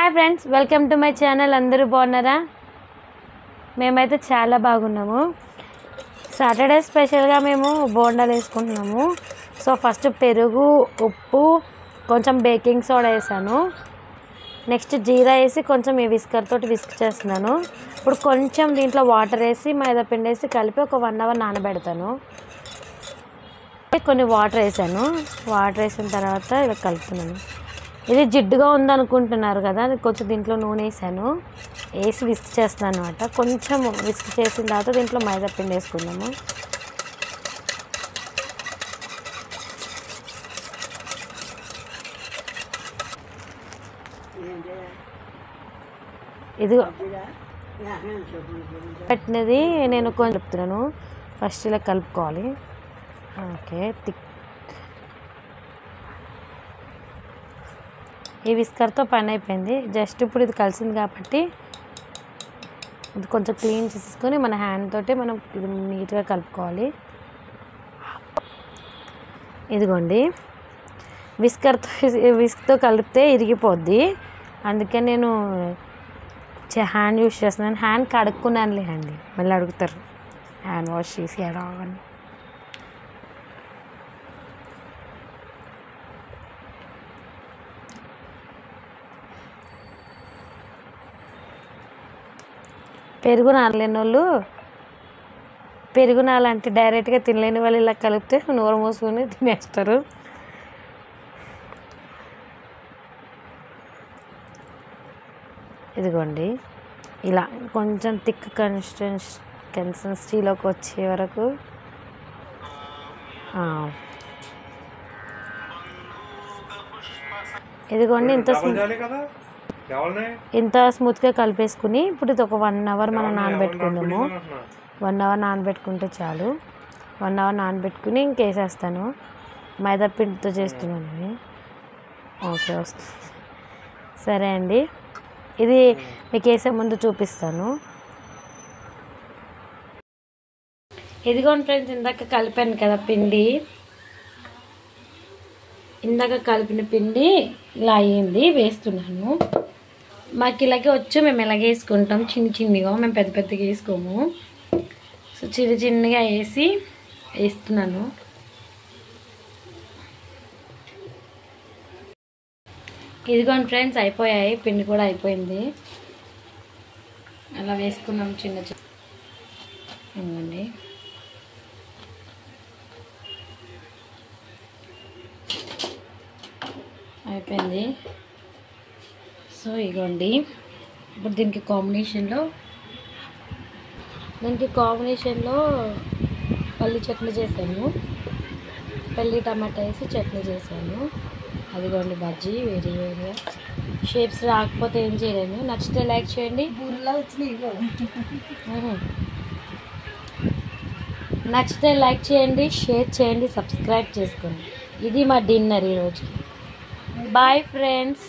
Hi friends, welcome to my channel. అందరూ బాగున్నారా? మేమైతే చాలా బాగున్నాము. సాటర్డే స్పెషల్గా మేము బోండాలు వేసుకుంటున్నాము. సో ఫస్ట్ పెరుగు, ఉప్పు, కొంచెం బేకింగ్ సోడా వేసాను. నెక్స్ట్ జీరా వేసి కొంచెం ఈ విస్కర్ తోటి విస్క్ చేస్తున్నాను. ఇప్పుడు కొంచెం దీంట్లో వాటర్ వేసి మైదా పిండి వేసి కలిపి ఒక 1 అవర్ నానబెడతాను. కొన్ని వాటర్ వేసాను. వాటర్ వేసిన తర్వాత ఇలా కలుపుతున్నాను. ఇది జిడ్డుగా ఉందనుకుంటున్నారు కదా, కొంచెం దీంట్లో నూనె వేసి విస్క్ చేస్తున్నాను అనమాట. కొంచెం విస్క్ చేసిన తర్వాత దీంట్లో మైదా పిండి వేసుకుందాము. ఇది పెట్టినది నేను కొంచెం చెప్తున్నాను. ఫస్ట్ ఇలా కలుపుకోవాలి. ఓకే, ఈ విస్కర్తో పని అయిపోయింది. జస్ట్ ఇప్పుడు ఇది కలిసింది కాబట్టి ఇది కొంచెం క్లీన్ చేసుకొని మన హ్యాండ్ తోటి మనం ఇది నీట్గా కలుపుకోవాలి. ఇదిగోండి, విస్క్తో కలిపితే ఇరిగిపోద్ది. అందుకే నేను హ్యాండ్ యూస్ చేస్తున్నాను. హ్యాండ్ కడుక్కున్నానులే అండి, మళ్ళీ అడుగుతారు హ్యాండ్ వాష్ చేసి రావని. పెరుగు నానలేని వాళ్ళు, పెరుగు నాలంటే డైరెక్ట్గా తినలేని వాళ్ళు ఇలా కలిపితే నోరు మూసుకొని తినేస్తారు. ఇదిగోండి, ఇలా కొంచెం థిక్ కన్సిస్టెన్సీలోకి వచ్చే వరకు ఇదిగోండి ఇంత స్మూత్గా కలిపేసుకుని ఇప్పుడు ఇది ఒక 1 అవర్ మనం నానబెట్టుకుందాము. 1 అవర్ నానబెట్టుకుంటే చాలు. 1 అవర్ నానబెట్టుకుని ఇంకేసేస్తాను. మైదా పిండితో చేస్తున్నాను. ఓకే, వస్తుంది. సరే అండి, ఇది మీకు వేసే ముందు చూపిస్తాను. ఇదిగోండి ఫ్రెండ్స్, ఇందాక కలిపాను కదా పిండి, ఇందాక కలిపిన పిండి ఇలా అయ్యింది. వేస్తున్నాను. మాకు ఇలాగే వచ్చు, మేము ఇలాగే వేసుకుంటాం. చిన్నగా, మేము పెద్ద పెద్దగా వేసుకోము. సో చిన్నగా వేస్తున్నాను. ఇదిగోండి ఫ్రెండ్స్, అయిపోయాయి. పిండి కూడా అయిపోయింది. అలా వేసుకున్నాం చిన్న ఇవ్వండి. అయిపోయింది. సో ఇగోండి, ఇప్పుడు దీనికి కాంబినేషన్లో పల్లి చట్నీ చేశాను. పల్లి టమాటా వేసి చట్నీ చేశాను. అదిగోండి బజ్జీ, వేడిగా షేప్స్ రాకపోతే ఏం చేయలేను. నచ్చితే లైక్ చేయండి, షేర్ చేయండి, సబ్స్క్రైబ్ చేసుకోండి. ఇది మా డిన్నర్ ఈరోజు. Bye friends.